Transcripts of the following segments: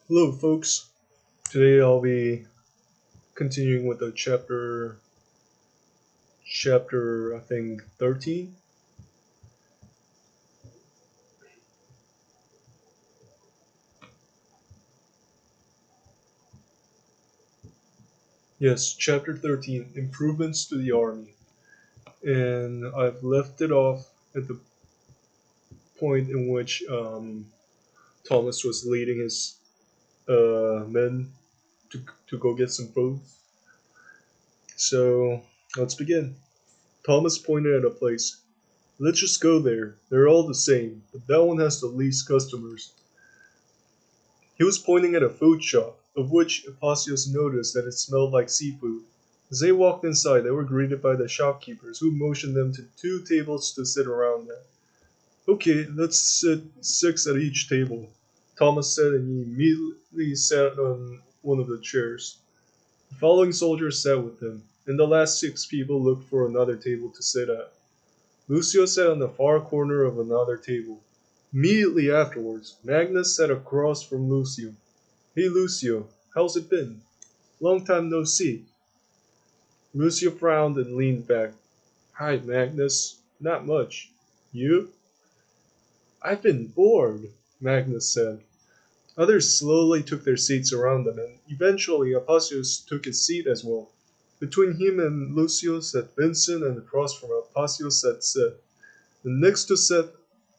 Hello, folks. Today I'll be continuing with the chapter I think 13. Yes, chapter 13, improvements to the army. And I've left it off at the point in which Thomas was leading his men to go get some food. So let's begin. Thomas pointed at a place. Let's just go there. They're all the same, but that one has the least customers. He was pointing at a food shop, of which Epacios noticed that it smelled like seafood. As they walked inside, they were greeted by the shopkeepers, who motioned them to two tables to sit around at. Okay, let's sit six at each table, Thomas said, and he immediately sat on one of the chairs. The following soldiers sat with him, and the last six people looked for another table to sit at. Lucio sat on the far corner of another table. Immediately afterwards, Magnus sat across from Lucio. Hey Lucio, how's it been? Long time no see. Lucio frowned and leaned back. Hi, Magnus. Not much. You? I've been bored, Magnus said. Others slowly took their seats around them, and eventually Apasios took his seat as well. Between him and Lucio sat Vincent, and across from Apasios sat Seth. And next to Seth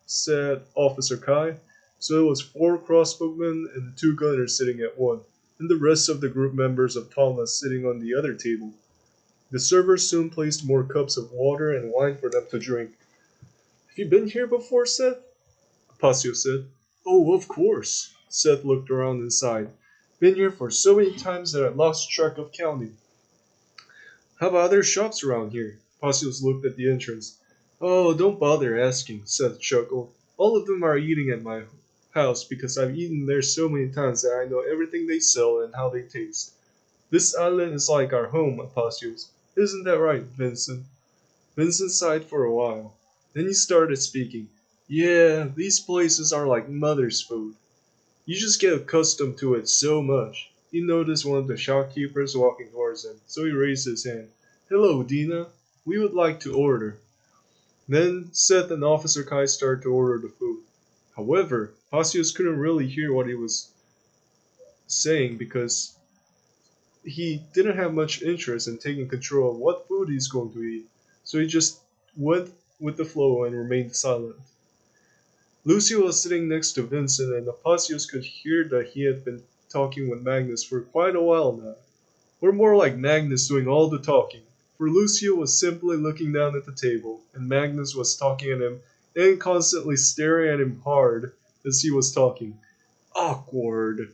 sat Officer Kai, so it was four crossbowmen and two gunners sitting at one, and the rest of the group members of Thomas sitting on the other table. The servers soon placed more cups of water and wine for them to drink. Have you been here before, Seth? Pasio said. Oh, of course. Seth looked around and sighed. Been here for so many times that I lost track of counting. How about other shops around here? Pasios looked at the entrance. Oh, don't bother asking, Seth chuckled. All of them are eating at my house because I've eaten there so many times that I know everything they sell and how they taste. This island is like our home, Apasios. Isn't that right, Vincent? Vincent sighed for a while. Then he started speaking. Yeah, these places are like mother's food. You just get accustomed to it so much. He noticed one of the shopkeepers walking towards him, so he raised his hand. Hello, Dina. We would like to order. Then Seth and Officer Kai started to order the food. However, Pasios couldn't really hear what he was saying because he didn't have much interest in taking control of what food he's going to eat, so he just went with the flow and remained silent. Lucio was sitting next to Vincent, and Apasios could hear that he had been talking with Magnus for quite a while now. Or more like Magnus doing all the talking, for Lucio was simply looking down at the table, and Magnus was talking at him and constantly staring at him hard as he was talking. Awkward,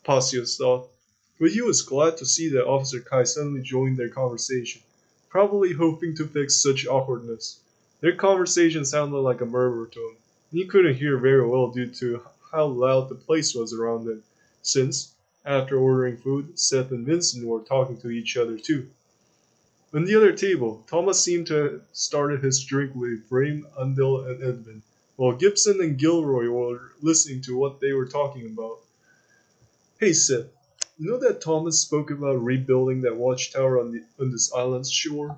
Pasios thought. But he was glad to see that Officer Kai suddenly joined their conversation, probably hoping to fix such awkwardness. Their conversation sounded like a murmur to him, and he couldn't hear very well due to how loud the place was around them, since, after ordering food, Seth and Vincent were talking to each other too. On the other table, Thomas seemed to have started his drink with Ephraim, Undell, and Edmund, while Gibson and Gilroy were listening to what they were talking about. Hey Seth, you know that Thomas spoke about rebuilding that watchtower on this island's shore?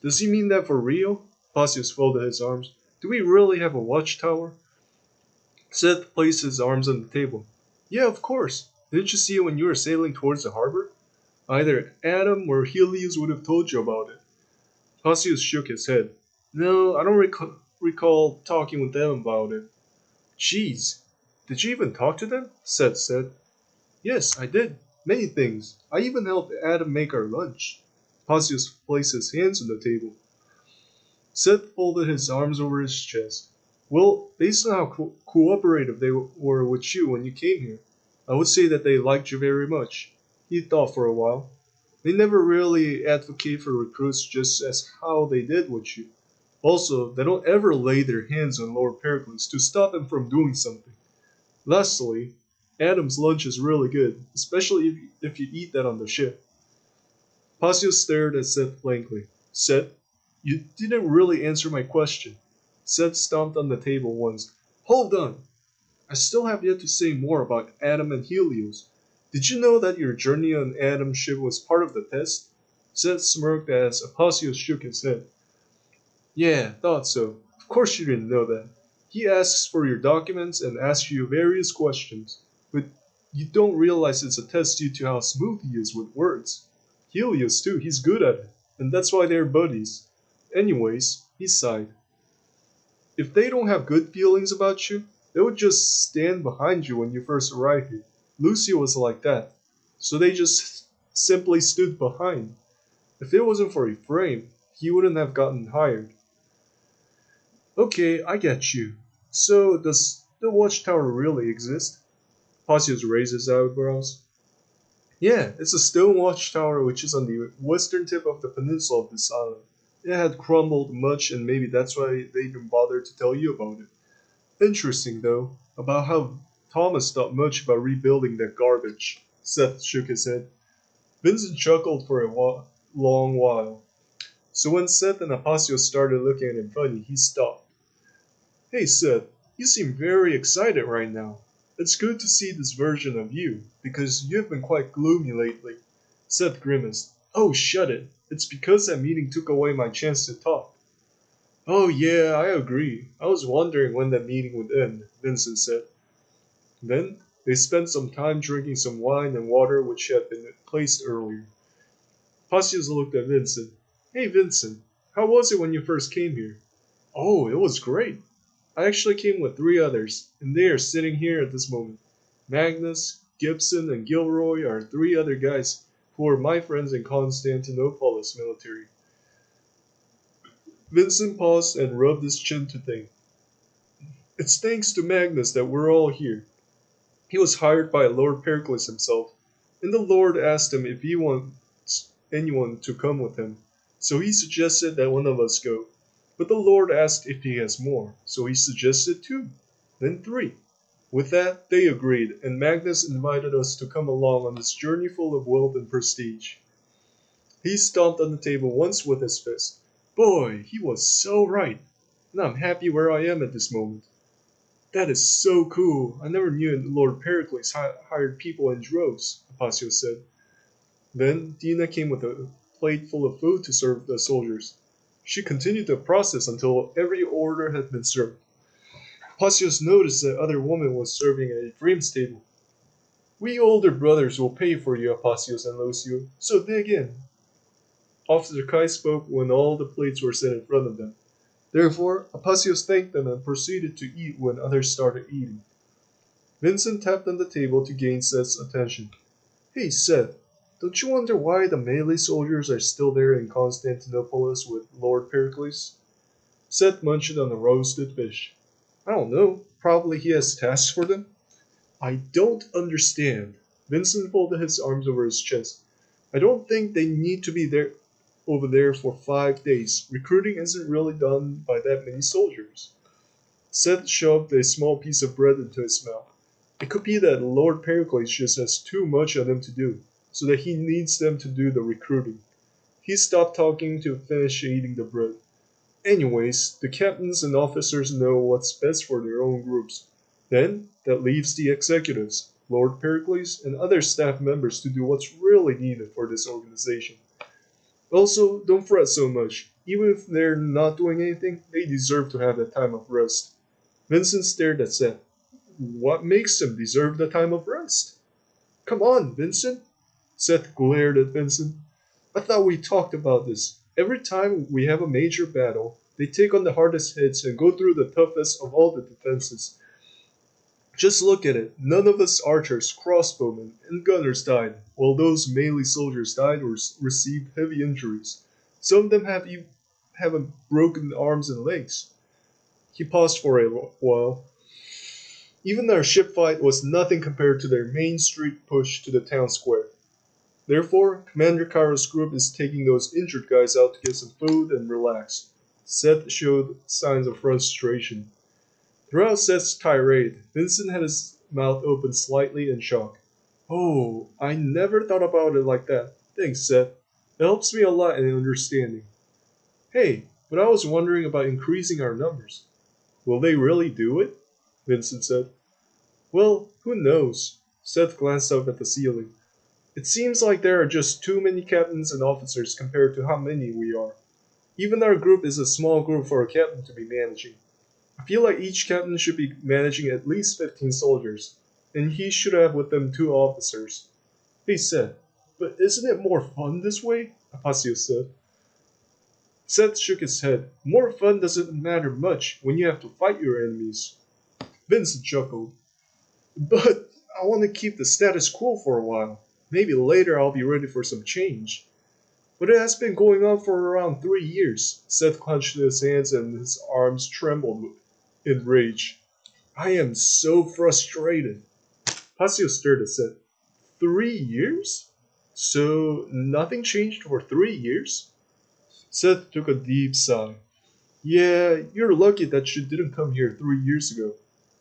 Does he mean that for real? Pasius folded his arms. Do we really have a watchtower? Seth placed his arms on the table. Yeah, of course. Didn't you see it when you were sailing towards the harbor? Either Adam or Helios would have told you about it. Pasius shook his head. No, I don't recall talking with them about it. Jeez, did you even talk to them? Seth said. Yes, I did. Many things. I even helped Adam make our lunch. Pasius placed his hands on the table. Seth folded his arms over his chest. Well, based on how cooperative they were with you when you came here, I would say that they liked you very much. He thought for a while. They never really advocate for recruits just as how they did with you. Also, they don't ever lay their hands on Lord Pericles to stop him from doing something. Lastly, Adam's lunch is really good, especially if you eat that on the ship. Pasio stared at Seth blankly. Seth, you didn't really answer my question. Seth stomped on the table once. Hold on! I still have yet to say more about Adam and Helios. Did you know that your journey on Adam's ship was part of the test? Seth smirked as Aposios shook his head. Yeah, thought so. Of course you didn't know that. He asks for your documents and asks you various questions, but you don't realize it's a test due to how smooth he is with words. Helios, too, he's good at it, and that's why they're buddies. Anyways, he sighed. If they don't have good feelings about you, they would just stand behind you when you first arrived here. Lucy was like that, so they just simply stood behind. If it wasn't for Ephraim, he wouldn't have gotten hired. Okay, I get you. So, does the watchtower really exist? Pasios raised his eyebrows. Yeah, it's a stone watchtower which is on the western tip of the peninsula of this island. It had crumbled much, and maybe that's why they even bothered to tell you about it. Interesting, though, about how Thomas thought much about rebuilding that garbage. Seth shook his head. Vincent chuckled for a long while. So when Seth and Apostle started looking at him funny, he stopped. Hey Seth, you seem very excited right now. It's good to see this version of you, because you've been quite gloomy lately. Seth grimaced. Oh, shut it. It's because that meeting took away my chance to talk. Oh, yeah, I agree. I was wondering when that meeting would end, Vincent said. Then they spent some time drinking some wine and water which had been placed earlier. Pasios looked at Vincent. Hey, Vincent, how was it when you first came here? Oh, it was great. I actually came with three others, and they are sitting here at this moment. Magnus, Gibson, and Gilroy are three other guys who are my friends in Constantinopolis military. Vincent paused and rubbed his chin to think. It's thanks to Magnus that we're all here. He was hired by Lord Pericles himself, and the Lord asked him if he wants anyone to come with him. So he suggested that one of us go. But the Lord asked if he has more, so he suggested two, then three. With that, they agreed, and Magnus invited us to come along on this journey full of wealth and prestige. He stomped on the table once with his fist. Boy, he was so right, and I'm happy where I am at this moment. That is so cool. I never knew Lord Pericles hired people in droves, Apostle said. Then Dina came with a plate full of food to serve the soldiers. She continued the process until every order had been served. Pasios noticed that other woman was serving at Ephraim's table. We older brothers will pay for you, Apasios and Lucio, so dig in. Officer Kai spoke when all the plates were set in front of them. Therefore, Apasios thanked them and proceeded to eat when others started eating. Vincent tapped on the table to gain Seth's attention. Hey, Seth, don't you wonder why the melee soldiers are still there in Constantinopolis with Lord Pericles? Seth munched on a roasted fish. I don't know. Probably he has tasks for them. I don't understand. Vincent folded his arms over his chest. I don't think they need to be there over there for 5 days. Recruiting isn't really done by that many soldiers. Seth shoved a small piece of bread into his mouth. It could be that Lord Pericles just has too much on him to do, so that he needs them to do the recruiting. He stopped talking to finish eating the bread. Anyways, the captains and officers know what's best for their own groups. Then, that leaves the executives, Lord Pericles, and other staff members to do what's really needed for this organization. Also, don't fret so much. Even if they're not doing anything, they deserve to have that time of rest. Vincent stared at Seth. What makes them deserve the time of rest? Come on, Vincent. Seth glared at Vincent. I thought we talked about this. Every time we have a major battle, they take on the hardest hits and go through the toughest of all the defenses. Just look at it. None of us archers, crossbowmen, and gunners died, while those melee soldiers died or received heavy injuries. Some of them have broken arms and legs. He paused for a while. Even our ship fight was nothing compared to their main street push to the town square. Therefore, Commander Cairo's group is taking those injured guys out to get some food and relax. Seth showed signs of frustration. Throughout Seth's tirade, Vincent had his mouth open slightly in shock. Oh, I never thought about it like that. Thanks, Seth. It helps me a lot in understanding. Hey, but I was wondering about increasing our numbers. Will they really do it? Vincent said. Well, who knows? Seth glanced up at the ceiling. It seems like there are just too many captains and officers compared to how many we are. Even our group is a small group for a captain to be managing. I feel like each captain should be managing at least 15 soldiers, and he should have with them 2 officers. He said, but isn't it more fun this way? Apasio said. Seth shook his head. More fun doesn't matter much when you have to fight your enemies. Vincent chuckled. But I want to keep the status quo for a while. Maybe later I'll be ready for some change. But it has been going on for around 3 years. Seth clenched his hands and his arms trembled in rage. I am so frustrated. Pasio stared at Seth. 3 years? So nothing changed for 3 years? Seth took a deep sigh. Yeah, you're lucky that you didn't come here 3 years ago.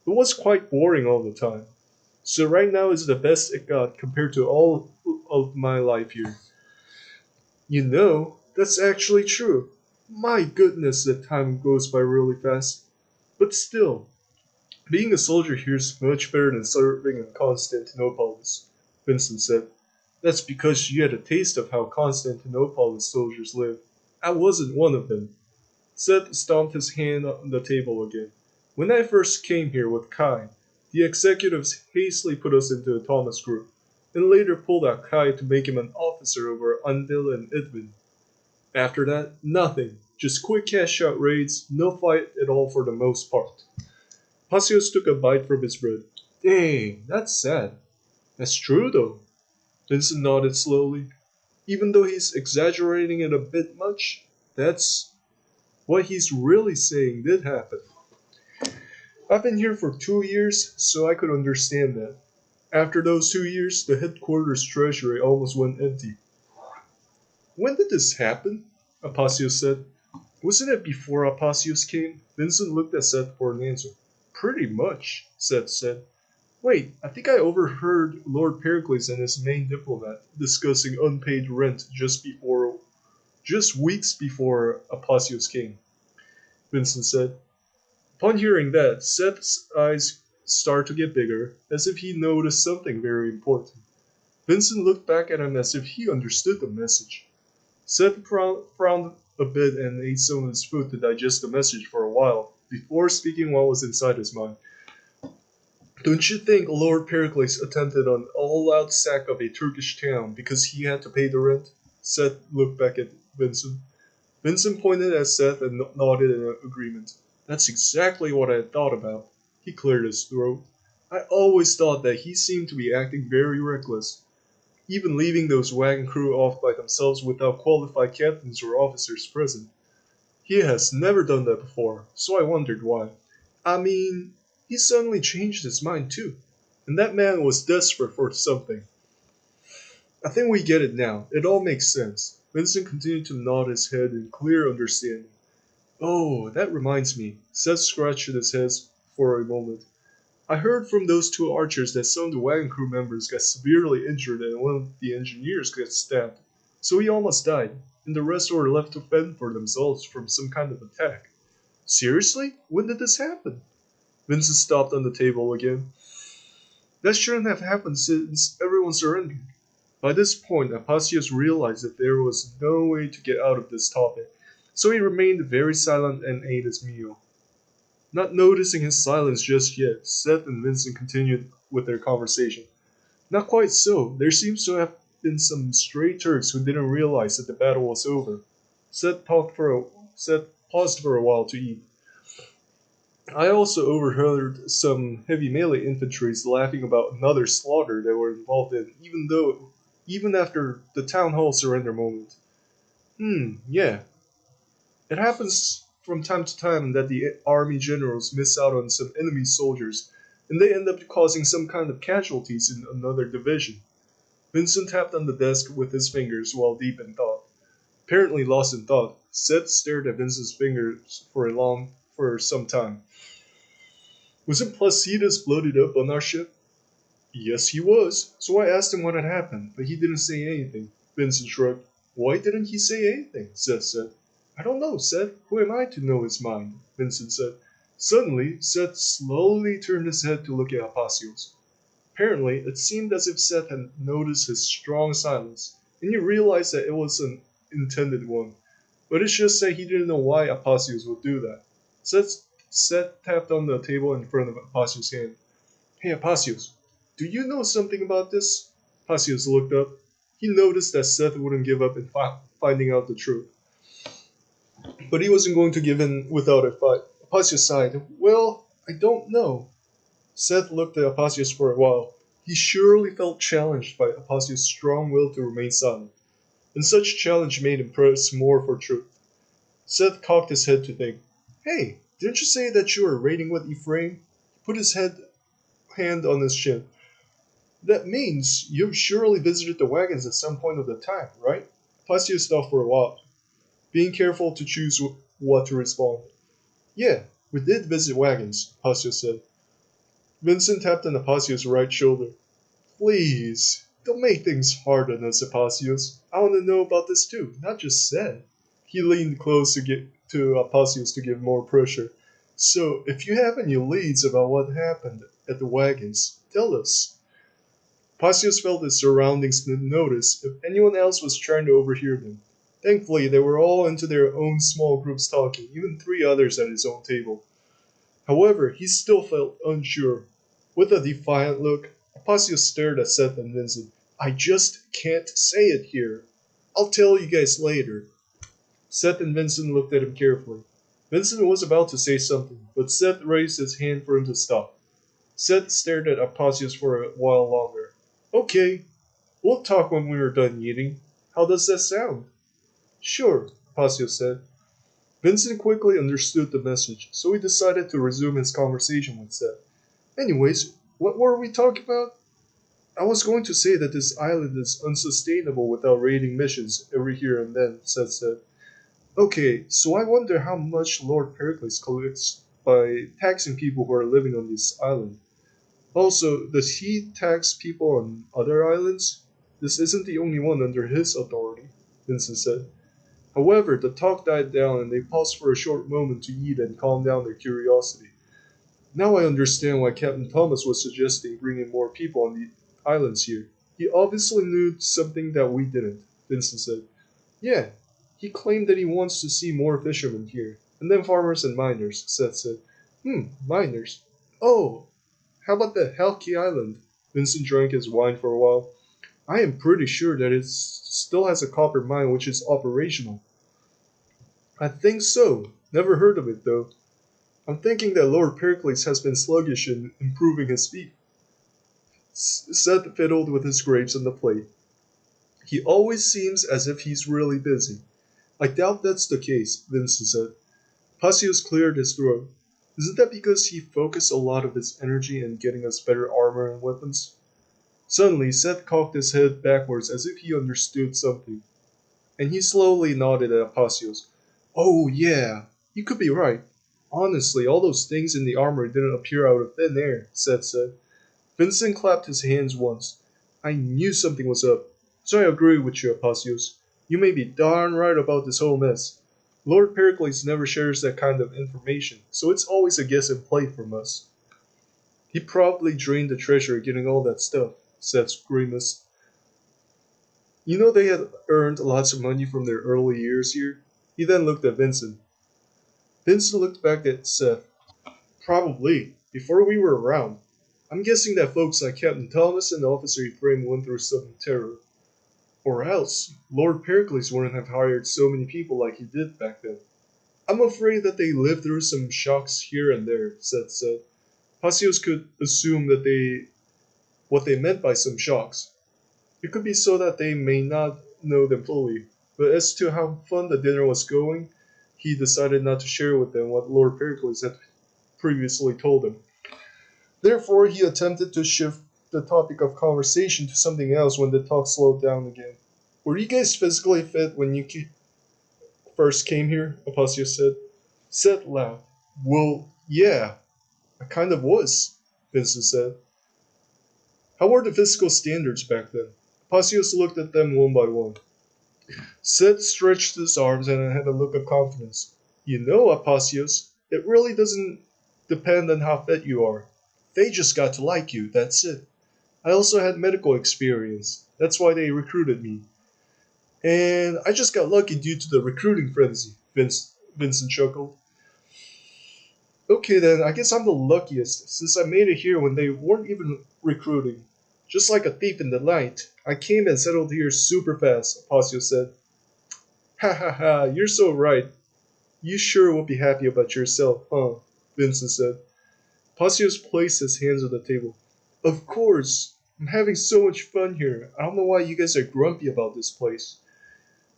It was quite boring all the time. So right now is the best it got compared to all of my life here. You know, that's actually true. My goodness, that time goes by really fast. But still, being a soldier here is much better than serving in Constantinople, Vincent said. That's because you had a taste of how Constantinople soldiers live. I wasn't one of them. Seth stomped his hand on the table again. When I first came here with Kai, the executives hastily put us into a Thomas group, and later pulled out Kai to make him an officer over Andil and Idvin. After that, nothing. Just quick cash out raids, no fight at all for the most part. Pasios took a bite from his bread. Dang, that's sad. That's true though. Vincent nodded slowly. Even though he's exaggerating it a bit much, that's what he's really saying did happen. I've been here for 2 years, so I could understand that. After those 2 years, the headquarters treasury almost went empty. When did this happen? Apasios said. Wasn't it before Apasios came? Vincent looked at Seth for an answer. Pretty much, Seth said. Wait, I think I overheard Lord Pericles and his main diplomat discussing unpaid rent just weeks before Apasios came, Vincent said. Upon hearing that, Seth's eyes started to get bigger, as if he noticed something very important. Vincent looked back at him as if he understood the message. Seth frowned a bit and ate some of his food to digest the message for a while, before speaking what was inside his mind. Don't you think Lord Pericles attempted an all-out sack of a Turkish town because he had to pay the rent? Seth looked back at Vincent. Vincent pointed at Seth and nodded in agreement. That's exactly what I had thought about. He cleared his throat. I always thought that he seemed to be acting very reckless, even leaving those wagon crew off by themselves without qualified captains or officers present. He has never done that before, so I wondered why. I mean, he suddenly changed his mind too, and that man was desperate for something. I think we get it now. It all makes sense. Vincent continued to nod his head in clear understanding. Oh, that reminds me. Seth scratched his head for a moment. I heard from those 2 archers that some of the wagon crew members got severely injured and one of the engineers got stabbed. So he almost died, and the rest were left to fend for themselves from some kind of attack. Seriously? When did this happen? Vincent stopped on the table again. That shouldn't have happened since everyone surrendered. By this point, Apasios realized that there was no way to get out of this topic, so he remained very silent and ate his meal. Not noticing his silence just yet, Seth and Vincent continued with their conversation. Not quite so. There seems to have been some stray Turks who didn't realize that the battle was over. Seth paused for a while to eat. I also overheard some heavy melee infantries laughing about another slaughter they were involved in, even after the town hall surrender moment. Yeah. It happens from time to time that the army generals miss out on some enemy soldiers, and they end up causing some kind of casualties in another division. Vincent tapped on the desk with his fingers while deep in thought. Apparently lost in thought, Seth stared at Vincent's fingers for some time. Wasn't Placidus bloated up on our ship? Yes, he was. So I asked him what had happened, but he didn't say anything. Vincent shrugged. Why didn't he say anything? Seth said. I don't know, Seth. Who am I to know his mind? Vincent said. Suddenly, Seth slowly turned his head to look at Apacios. Apparently, it seemed as if Seth had noticed his strong silence, and he realized that it was an intended one. But it's just that he didn't know why Apacios would do that. Seth tapped on the table in front of Apacios' hand. Hey, Apacios, do you know something about this? Apacios looked up. He noticed that Seth wouldn't give up in finding out the truth. But he wasn't going to give in without a fight. Apacios sighed. Well, I don't know. Seth looked at Apacios for a while. He surely felt challenged by Apacios' strong will to remain silent, and such challenge made him press more for truth. Seth cocked his head to think. Hey, didn't you say that you were raiding with Ephraim? He put his hand on his chin. That means you've surely visited the wagons at some point of the time, right? Apacios thought for a while, being careful to choose what to respond. Yeah, we did visit wagons, Apacios said. Vincent tapped on Apacios' right shoulder. Please, don't make things hard on us, Apacios. I want to know about this too, not just Seth. He leaned close to Apacios to give more pressure. So, if you have any leads about what happened at the wagons, tell us. Apacios felt his surroundings to notice if anyone else was trying to overhear them. Thankfully, they were all into their own small groups talking, even three others at his own table. However, he still felt unsure. With a defiant look, Apacios stared at Seth and Vincent. I just can't say it here. I'll tell you guys later. Seth and Vincent looked at him carefully. Vincent was about to say something, but Seth raised his hand for him to stop. Seth stared at Apacios for a while longer. Okay, we'll talk when we are done eating. How does that sound? Sure, Apacios said. Vincent quickly understood the message, so he decided to resume his conversation with Seth. Anyways, what were we talking about? I was going to say that this island is unsustainable without raiding missions every here and then, Seth said. Okay, so I wonder how much Lord Pericles collects by taxing people who are living on this island. Also, does he tax people on other islands? This isn't the only one under his authority, Vincent said. However, the talk died down and they paused for a short moment to eat and calm down their curiosity. Now I understand why Captain Thomas was suggesting bringing more people on the islands here. He obviously knew something that we didn't, Vincent said. Yeah, he claimed that he wants to see more fishermen here, and then farmers and miners, Seth said. Miners. Oh, how about the Halki Island? Vincent drank his wine for a while. I am pretty sure that it still has a copper mine which is operational. I think so. Never heard of it though. I'm thinking that Lord Pericles has been sluggish in improving his feat. Seth fiddled with his grapes on the plate. He always seems as if he's really busy. I doubt that's the case, Vincent said. Passios cleared his throat. Isn't that because he focused a lot of his energy in getting us better armor and weapons? Suddenly, Seth cocked his head backwards as if he understood something, and he slowly nodded at Passios. Oh, yeah, you could be right. Honestly, all those things in the armor didn't appear out of thin air, Seth said. Vincent clapped his hands once. I knew something was up. So I agree with you, Apacios. You may be darn right about this whole mess. Lord Pericles never shares that kind of information, so it's always a guess and play from us. He probably drained the treasury getting all that stuff, Seth grimaced. You know they had earned lots of money from their early years here? He then looked at Vincent. Vincent looked back at Seth. Probably, before we were around. I'm guessing that folks like Captain Thomas and Officer Ephraim went through some terror. Or else, Lord Pericles wouldn't have hired so many people like he did back then. I'm afraid that they lived through some shocks here and there, Seth said. Passios could assume that what they meant by some shocks. It could be so that they may not know them fully, but as to how fun the dinner was going, he decided not to share with them what Lord Pericles had previously told him. Therefore, he attempted to shift the topic of conversation to something else when the talk slowed down again. Were you guys physically fit when you first came here? Apacios said. Seth laughed. Well, yeah, I kind of was, Vincent said. How were the physical standards back then? Apacios looked at them one by one. Seth stretched his arms and had a look of confidence. You know, Apacios, it really doesn't. depend on how fit you are. They just got to like you, that's it. I also had medical experience. That's why they recruited me. And I just got lucky due to the recruiting frenzy, Vincent chuckled. Okay then, I guess I'm the luckiest, since I made it here when they weren't even recruiting. Just like a thief in the night, I came and settled here super fast, Apasio said. Ha ha ha, you're so right. You sure will be happy about yourself, huh? Vincent said. Apasios placed his hands on the table. Of course. I'm having so much fun here. I don't know why you guys are grumpy about this place.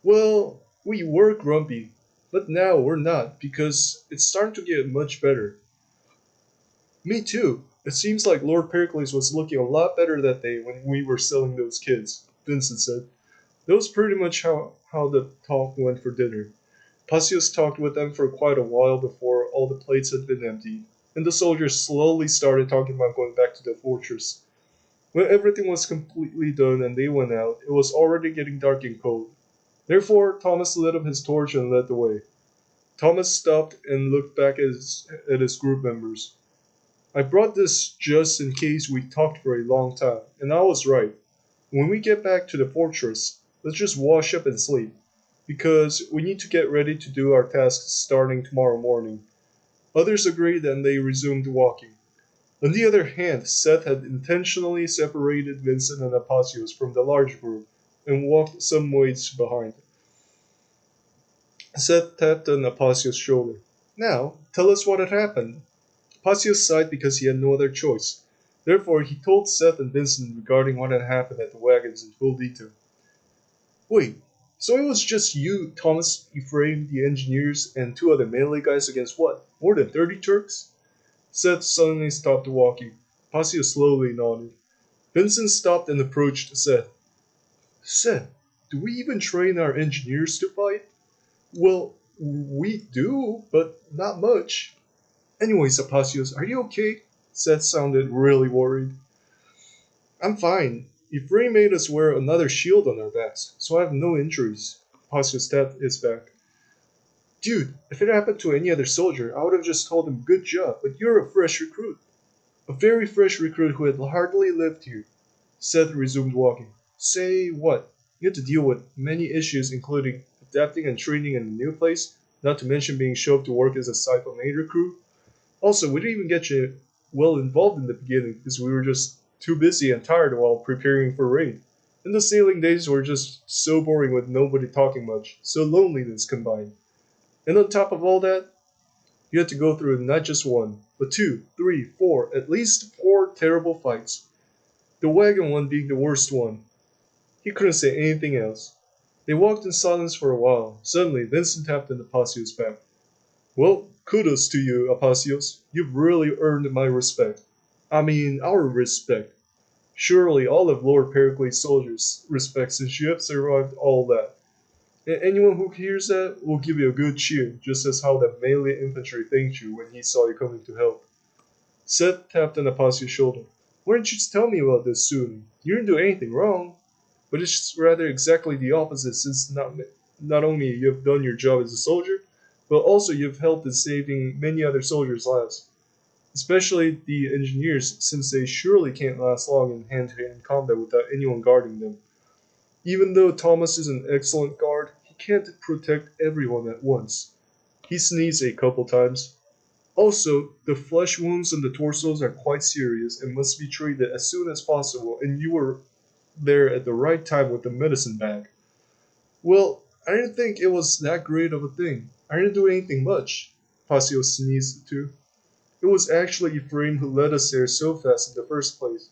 Well, we were grumpy, but now we're not because it's starting to get much better. Me too. It seems like Lord Pericles was looking a lot better that day when we were selling those kids, Vincent said. That was pretty much how the talk went for dinner. Pasios talked with them for quite a while before all the plates had been emptied, and the soldiers slowly started talking about going back to the fortress. When everything was completely done and they went out, it was already getting dark and cold. Therefore, Thomas lit up his torch and led the way. Thomas stopped and looked back at his group members. I brought this just in case we talked for a long time, and I was right. When we get back to the fortress, let's just wash up and sleep, because we need to get ready to do our tasks starting tomorrow morning. Others agreed and they resumed walking. On the other hand, Seth had intentionally separated Vincent and Apasios from the large group and walked some ways behind. Seth tapped on Apasios' shoulder. Now, tell us what had happened. Apasios sighed because he had no other choice. Therefore, he told Seth and Vincent regarding what had happened at the wagons in full detail. Wait, so it was just you, Thomas, Ephraim, the engineers, and two other melee guys against what? More than 30 Turks? Seth suddenly stopped walking. Pasio slowly nodded. Vincent stopped and approached Seth. Seth, do we even train our engineers to fight? Well, we do, but not much. Anyways, Apasios, are you okay? Seth sounded really worried. I'm fine. Ephraim made us wear another shield on our backs, so I have no injuries. Apasios tapped his back. Dude, if it happened to any other soldier, I would have just told him good job, but you're a fresh recruit. A very fresh recruit who had hardly lived here. Seth resumed walking. Say what? You had to deal with many issues, including adapting and training in a new place, not to mention being shoved to work as a Cyphonator crew. Also, we didn't even get you well involved in the beginning because we were just too busy and tired while preparing for raid. And the sailing days were just so boring with nobody talking much, so loneliness combined. And on top of all that, you had to go through not just one, but two, three, four, at least four terrible fights. The wagon one being the worst one. He couldn't say anything else. They walked in silence for a while. Suddenly, Vincent tapped on Apasios' back. Well, kudos to you, Apasios. You've really earned my respect. I mean, our respect. Surely all of Lord Pericles' soldiers respect since you have survived all that. And anyone who hears that will give you a good cheer, just as how the melee infantry thanked you when he saw you coming to help. Seth tapped on Apasios' shoulder. Why didn't you tell me about this soon? You didn't do anything wrong. But it's rather exactly the opposite, since not only you've done your job as a soldier, but also you've helped in saving many other soldiers' lives. Especially the engineers, since they surely can't last long in hand-to-hand combat without anyone guarding them. Even though Thomas is an excellent guard, he can't protect everyone at once. He sneezed a couple times. Also, the flesh wounds on the torsos are quite serious and must be treated as soon as possible, and you were there at the right time with the medicine bag. Well, I didn't think it was that great of a thing. I didn't do anything much. Pasio sneezed too. It was actually Ephraim who led us there so fast in the first place.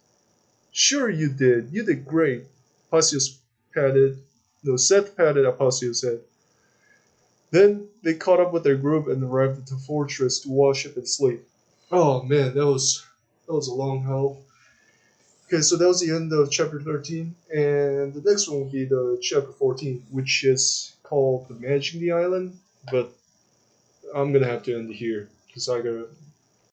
Sure you did. You did great. Pasios patted no, Seth patted Apasio's head. Then they caught up with their group and arrived at the fortress to wash up and sleep. Oh man, that was a long haul. Okay, so that was the end of chapter 13, and the next one will be the chapter 14, which is called the Managing the Island, but I'm gonna have to end it here because I gotta